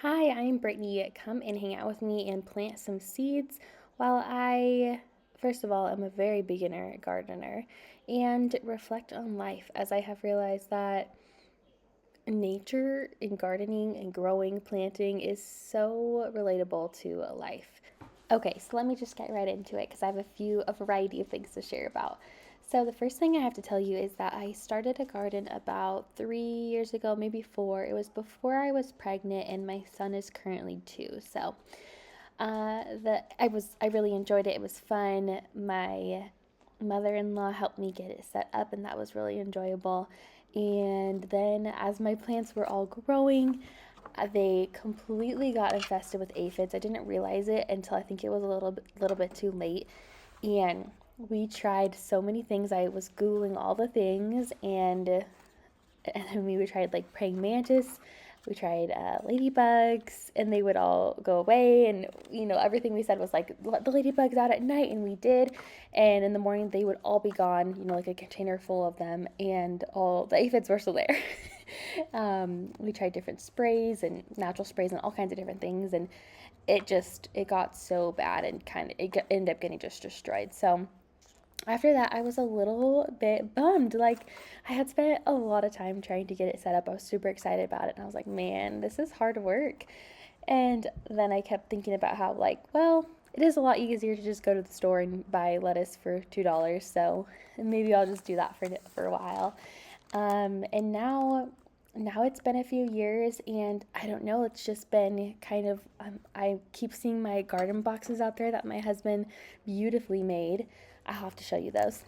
Hi, I'm Brittany. Come and hang out with me and plant some seeds while I, first of all, am a very beginner gardener and reflect on life as I have realized that nature and gardening and growing, planting is so relatable to life. Okay, so let me just get right into it because I have a variety of things to share about. So, the first thing I have to tell you is that I started a garden about 3 years ago, maybe four. It was before I was pregnant, and my son is currently two. So, I really enjoyed it. It was fun. My mother-in-law helped me get it set up, and that was really enjoyable. And then, as my plants were all growing, they completely got infested with aphids. I didn't realize it until I think it was a little bit too late. And we tried so many things. I was googling all the things, and we tried like praying mantis. We tried ladybugs, and they would all go away. And everything we said was like, let the ladybugs out at night, and we did. And in the morning, they would all be gone. Like a container full of them, and all the aphids were still there. We tried different sprays and natural sprays and all kinds of different things, and it got so bad and ended up getting just destroyed. So after that, I was a little bit bummed. Like, I had spent a lot of time trying to get it set up. I was super excited about it. And I was like, man, this is hard work. And then I kept thinking about how, like, well, it is a lot easier to just go to the store and buy lettuce for $2. So maybe I'll just do that for a while. And now it's been a few years, and I don't know, it's just been kind of, I keep seeing my garden boxes out there that my husband beautifully made. I'll have to show you those.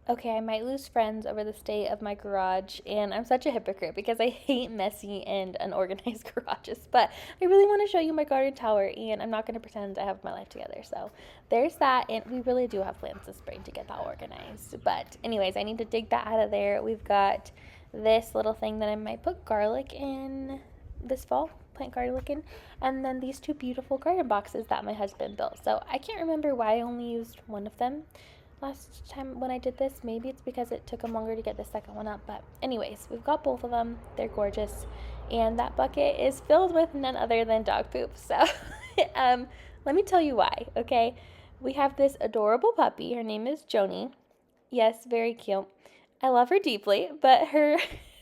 Okay, I might lose friends over the state of my garage, and I'm such a hypocrite because I hate messy and unorganized garages. But I really want to show you my garden tower, and I'm not going to pretend I have my life together. So there's that, and we really do have plans this spring to get that organized. But, anyways, I need to dig that out of there. We've got this little thing that I might put garlic in this fall, plant garlic in, and then these two beautiful garden boxes that my husband built. So I can't remember why I only used one of them last time when I did this. Maybe it's because it took them longer to get the second one up. But anyways, we've got both of them. They're gorgeous. And that bucket is filled with none other than dog poop. So let me tell you why, okay? We have this adorable puppy. Her name is Joni. Yes, very cute. I love her deeply, but her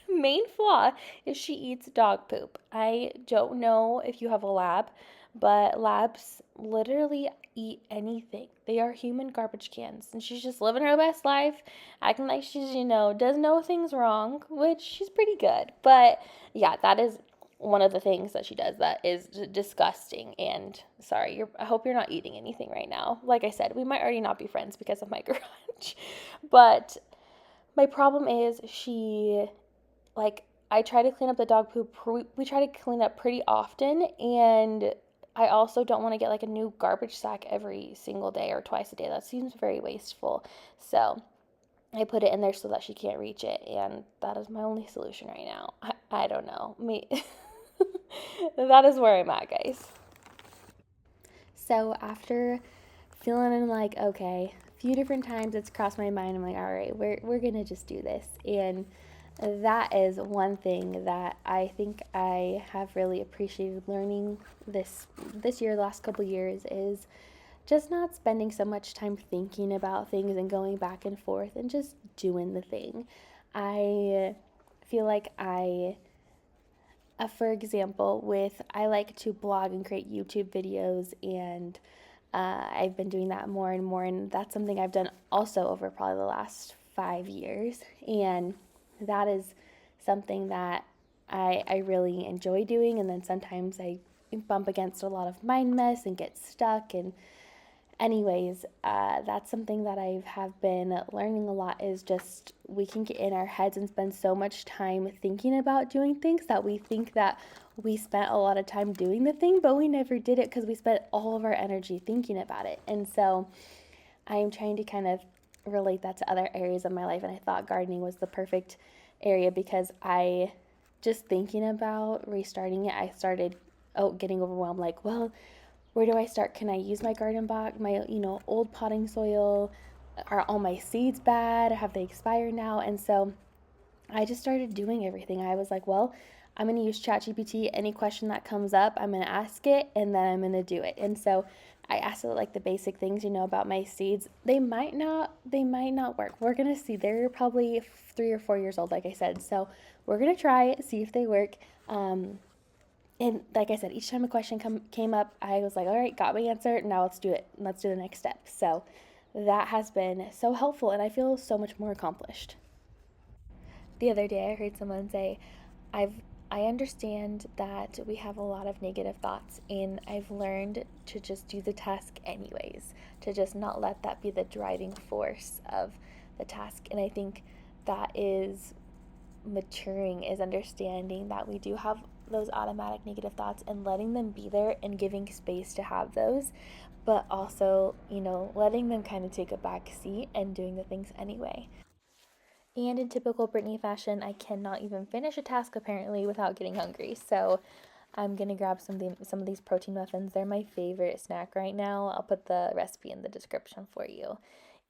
main flaw is she eats dog poop. I don't know if you have a lab, but labs literally eat anything. They are human garbage cans, and she's just living her best life, acting like she's, does no things wrong, which she's pretty good. But yeah, that is one of the things that she does that is disgusting. And sorry, I hope you're not eating anything right now. Like I said, we might already not be friends because of my garage. But my problem is like, I try to clean up the dog poop. We try to clean up pretty often, and I also don't want to get like a new garbage sack every single day or twice a day. That seems very wasteful. So I put it in there so that she can't reach it, and that is my only solution right now. I don't know. That is where I'm at, guys. So after feeling like, okay, a few different times it's crossed my mind. I'm like, all right, we're gonna just do this. And that is one thing that I think I have really appreciated learning this year, the last couple years, is just not spending so much time thinking about things and going back and forth and just doing the thing. I feel like for example, I like to blog and create YouTube videos, and I've been doing that more and more, and that's something I've done also over probably the last 5 years, and that is something that I really enjoy doing. And then sometimes I bump against a lot of mind mess and get stuck. And anyways, that's something that I have been learning a lot, is just we can get in our heads and spend so much time thinking about doing things that we think that we spent a lot of time doing the thing, but we never did it because we spent all of our energy thinking about it. And so I'm trying to kind of relate that to other areas of my life, and I thought gardening was the perfect area because I just thinking about restarting it, I started getting overwhelmed, like, well, where do I start? Can I use my garden box, my old potting soil? Are all my seeds bad? Have they expired now? And so I just started doing everything. I was like, well, I'm going to use ChatGPT. Any question that comes up, I'm going to ask it and then I'm going to do it. And so I asked it like the basic things, about my seeds. They might not work. We're going to see. They're probably 3 or 4 years old, like I said. So we're going to try it, see if they work. And like I said, each time a question came up, I was like, all right, got my answer. Now let's do it. Let's do the next step. So that has been so helpful, and I feel so much more accomplished. The other day, I heard someone say, I've I understand that we have a lot of negative thoughts, and I've learned to just do the task anyways, to just not let that be the driving force of the task. And I think that is maturing, is understanding that we do have those automatic negative thoughts and letting them be there and giving space to have those, but also, letting them kind of take a back seat and doing the things anyway. And in typical Brittany fashion, I cannot even finish a task apparently without getting hungry. So I'm gonna grab some of these protein muffins. They're my favorite snack right now. I'll put the recipe in the description for you.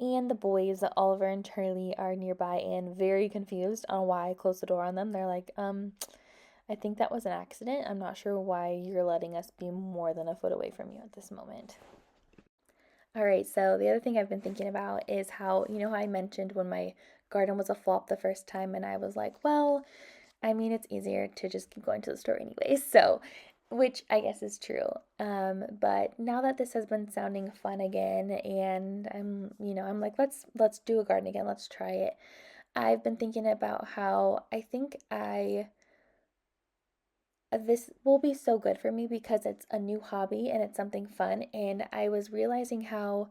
And the boys, Oliver and Charlie, are nearby and very confused on why I closed the door on them. They're like, I think that was an accident. I'm not sure why you're letting us be more than a foot away from you at this moment. All right, so the other thing I've been thinking about is how, how I mentioned when my garden was a flop the first time, and I was like, well, I mean, it's easier to just keep going to the store anyway. So, which I guess is true. But now that this has been sounding fun again, and I'm like, let's do a garden again. Let's try it. I've been thinking about how I think I this will be so good for me because it's a new hobby and it's something fun. And I was realizing how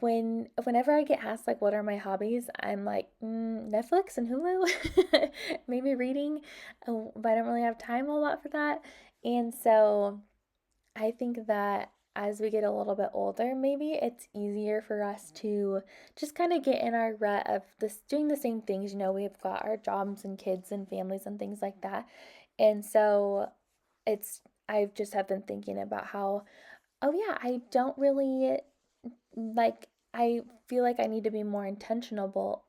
whenever I get asked like what are my hobbies, I'm like Netflix and Hulu, maybe reading, but I don't really have time a lot for that. And so I think that as we get a little bit older, maybe it's easier for us to just kind of get in our rut of this doing the same things. We've got our jobs and kids and families and things like that. And so it's I just have been thinking about how, oh yeah, I don't really like I feel like I need to be more intentionable.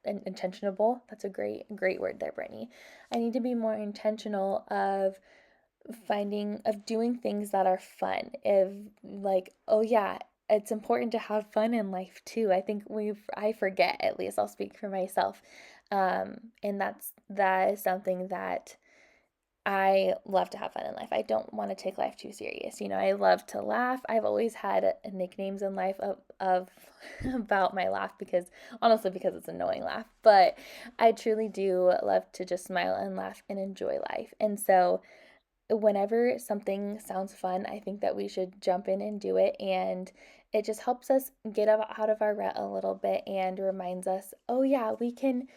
That's a great word there, Brittany. I need to be more intentional of doing things that are fun. If like, oh yeah, it's important to have fun in life too. I think I forget, at least I'll speak for myself. And that is something that I love to have fun in life. I don't want to take life too serious. I love to laugh. I've always had nicknames in life of about my laugh, because honestly, because it's an annoying laugh. But I truly do love to just smile and laugh and enjoy life. And so whenever something sounds fun, I think that we should jump in and do it. And it just helps us get out of our rut a little bit and reminds us, oh yeah, we can,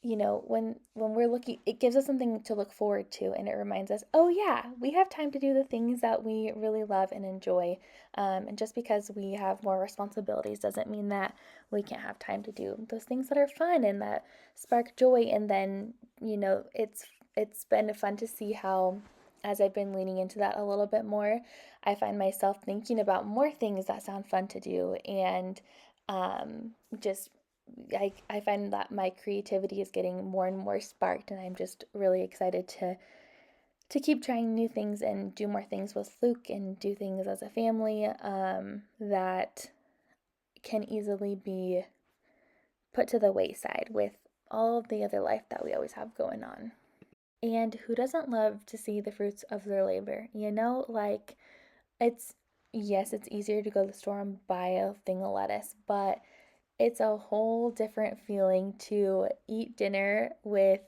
when we're looking, it gives us something to look forward to, and it reminds us, oh yeah, we have time to do the things that we really love and enjoy. And just because we have more responsibilities doesn't mean that we can't have time to do those things that are fun and that spark joy. And then, it's been fun to see how, as I've been leaning into that a little bit more, I find myself thinking about more things that sound fun to do, and just I find that my creativity is getting more and more sparked, and I'm just really excited to keep trying new things and do more things with Luke and do things as a family, that can easily be put to the wayside with all of the other life that we always have going on. And who doesn't love to see the fruits of their labor? Like, it's, yes, it's easier to go to the store and buy a thing of lettuce, but it's a whole different feeling to eat dinner with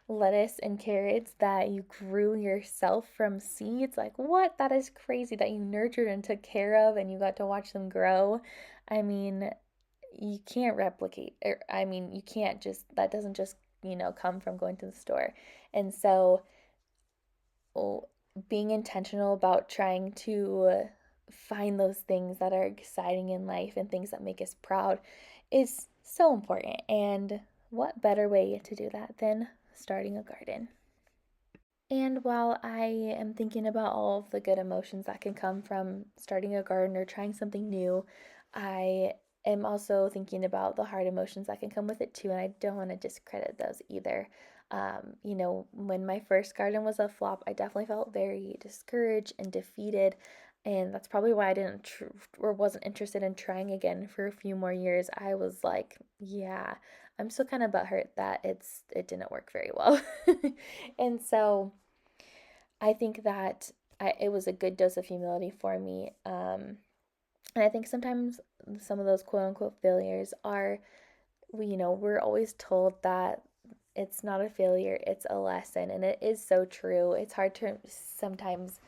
lettuce and carrots that you grew yourself from seeds. Like, what? That is crazy that you nurtured and took care of and you got to watch them grow. I mean, you can't replicate, or I mean, you can't just, that doesn't just, come from going to the store. And so, oh, being intentional about trying to find those things that are exciting in life and things that make us proud is so important. And what better way to do that than starting a garden? And while I am thinking about all of the good emotions that can come from starting a garden or trying something new, I am also thinking about the hard emotions that can come with it too. And I don't want to discredit those either. When my first garden was a flop, I definitely felt very discouraged and defeated. And that's probably why I didn't or wasn't interested in trying again for a few more years. I was like, yeah, I'm still kind of butthurt that it didn't work very well. And so I think that it was a good dose of humility for me. And I think sometimes some of those quote unquote failures are, we're always told that it's not a failure, it's a lesson. And it is so true. It's hard to sometimes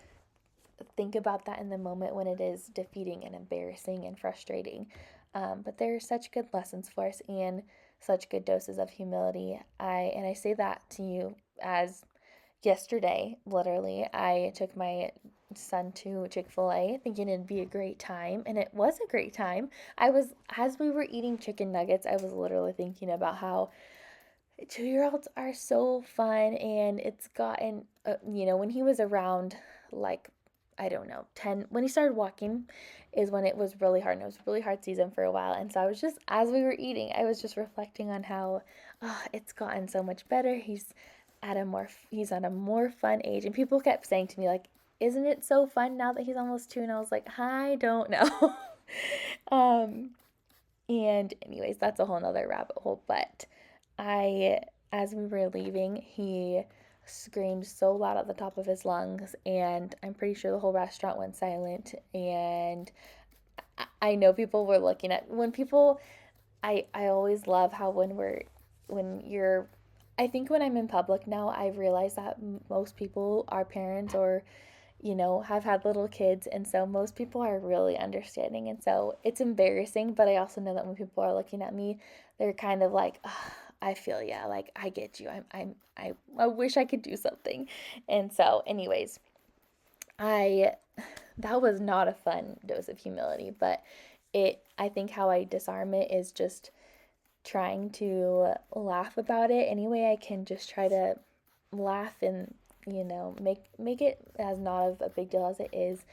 think about that in the moment when it is defeating and embarrassing and frustrating. But there are such good lessons for us and such good doses of humility. I say that to you as yesterday, literally, I took my son to Chick-fil-A thinking it'd be a great time, and it was a great time. As we were eating chicken nuggets, I was literally thinking about how 2-year-olds are so fun, and it's gotten, when he was around, like, I don't know, 10, when he started walking is when it was really hard, and it was a really hard season for a while. And so I was just, as we were eating, I was just reflecting on how, it's gotten so much better. He's at a more fun age. And people kept saying to me, like, isn't it so fun now that he's almost 2? And I was like, I don't know. um, and anyways, that's a whole nother rabbit hole. But I, as we were leaving, he screamed so loud at the top of his lungs, and I'm pretty sure the whole restaurant went silent. And I know people were looking at when people. I always love how when you're. I think when I'm in public now, I realize that most people are parents or have had little kids. And so most people are really understanding. And so it's embarrassing, but I also know that when people are looking at me, they're kind of like, oh, I feel yeah, like I get you. I wish I could do something. And so, anyways, I, that was not a fun dose of humility, but I think how I disarm it is just trying to laugh about it any way I can, just try to laugh and make it as not of a big deal as it is.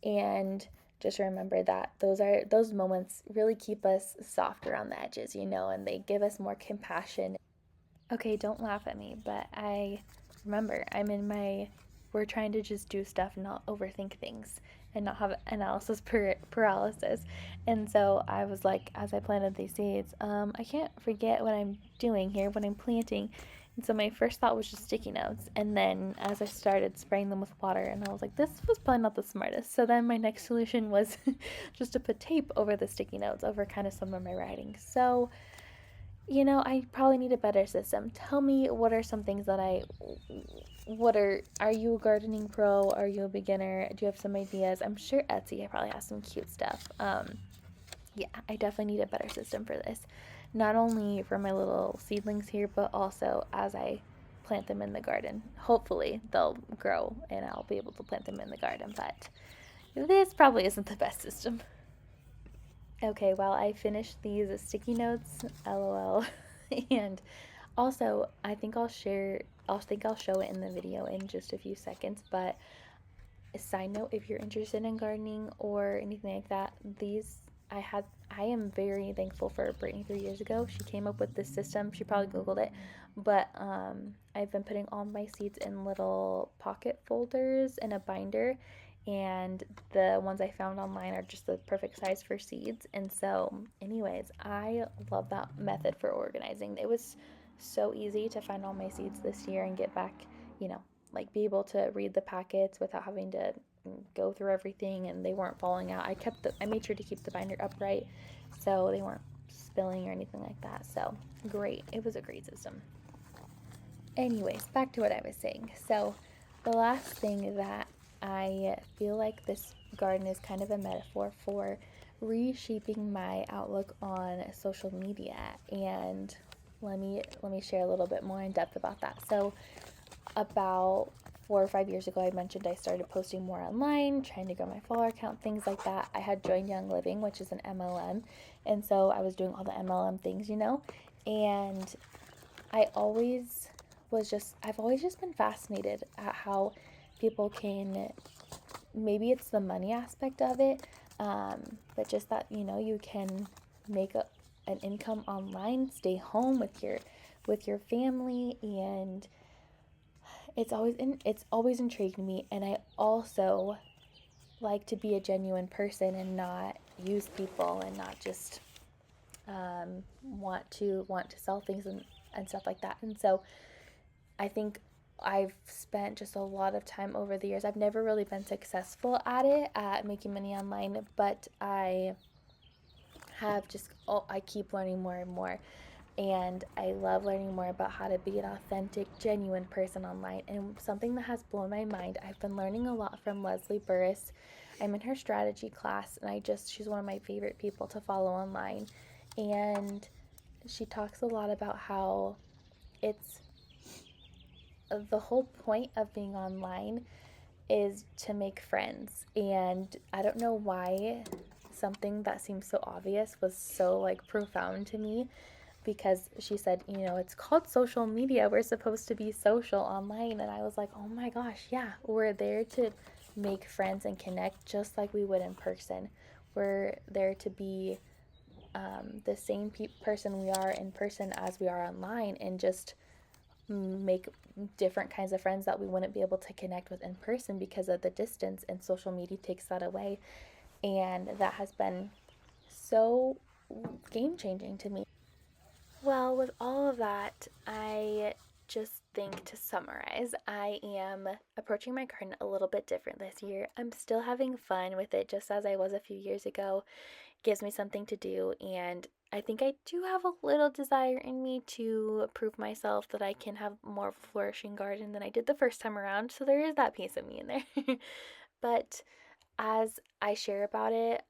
And just remember that those moments really keep us soft around the edges, and they give us more compassion. Okay, don't laugh at me, but I remember we're trying to just do stuff and not overthink things and not have analysis paralysis. And so I was like, as I planted these seeds, I can't forget what I'm doing here when I'm planting. And so my first thought was just sticky notes. And then as I started spraying them with water, and I was like, this was probably not the smartest. So then my next solution was just to put tape over the sticky notes, over kind of some of my writing. So I probably need a better system. Tell me, what are some things that are you a gardening pro? Are you a beginner? Do you have some ideas? I'm sure Etsy probably has some cute stuff. Yeah, I definitely need a better system for this. Not only for my little seedlings here, but also as I plant them in the garden. Hopefully they'll grow and I'll be able to plant them in the garden, but this probably isn't the best system. Okay, well, I finished these sticky notes, lol. And also, I'll show it in the video in just a few seconds. But a side note, if you're interested in gardening or anything like that, I am very thankful for Brittany 3 years ago. She came up with this system. She probably Googled it. But I've been putting all my seeds in little pocket folders in a binder, and the ones I found online are just the perfect size for seeds. And so, anyways, I love that method for organizing. It was so easy to find all my seeds this year and get back, you know, like be able to read the packets without having to go through everything, and they weren't falling out. I made sure to keep the binder upright so they weren't spilling or anything like that. So, great. It was a great system. Anyways, back to what I was saying. So, the last thing that I feel like this garden is kind of a metaphor for reshaping my outlook on social media. And let me share a little bit more in depth about that. So, about 4 or 5 years ago, I mentioned I started posting more online, trying to grow my follower count, things like that. I had joined Young Living, which is an MLM, and so I was doing all the MLM things, and I always I've always just been fascinated at how people can, maybe it's the money aspect of it, but just that, you can make an income online, stay home with with your family, and it's always intrigued me. And I also like to be a genuine person and not use people and not just want to sell things and stuff like that. And so I think I've spent just a lot of time over the years. I've never really been successful at it, at making money online, but I keep learning more and more. And I love learning more about how to be an authentic, genuine person online. And something that has blown my mind, I've been learning a lot from Leslie Burris. I'm in her strategy class, and she's one of my favorite people to follow online. And she talks a lot about how it's the whole point of being online is to make friends. And I don't know why something that seems so obvious was so like profound to me, because she said, it's called social media. We're supposed to be social online. And I was like, oh my gosh, yeah, we're there to make friends and connect just like we would in person. We're there to be the same person we are in person as we are online, and just make different kinds of friends that we wouldn't be able to connect with in person because of the distance, and social media takes that away. And that has been so game changing to me. Well, with all of that, I just think, to summarize, I am approaching my garden a little bit different this year. I'm still having fun with it, just as I was a few years ago. It gives me something to do, and I think I do have a little desire in me to prove myself that I can have more flourishing garden than I did the first time around. So there is that piece of me in there. But as I share about it,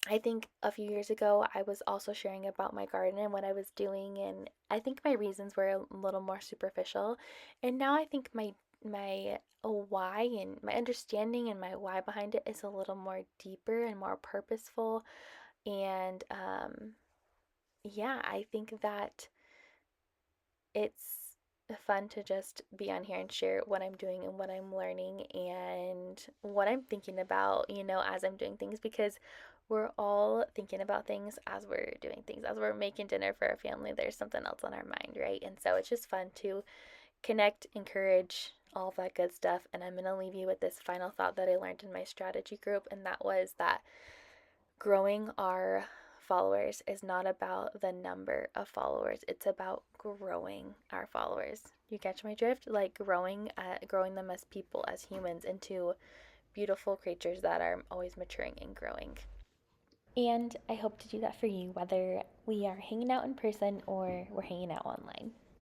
I think a few years ago I was also sharing about my garden and what I was doing, and I think my reasons were a little more superficial. And now I think my why and my understanding and my why behind it is a little more deeper and more purposeful. And yeah, I think that it's fun to just be on here and share what I'm doing and what I'm learning and what I'm thinking about, as I'm doing things, because we're all thinking about things as we're doing things. As we're making dinner for our family, there's something else on our mind, right? And so it's just fun to connect, encourage, all of that good stuff. And I'm going to leave you with this final thought that I learned in my strategy group, and that was that growing our followers is not about the number of followers. It's about growing our followers. You catch my drift? Like growing them as people, as humans, into beautiful creatures that are always maturing and growing. And I hope to do that for you, whether we are hanging out in person or we're hanging out online.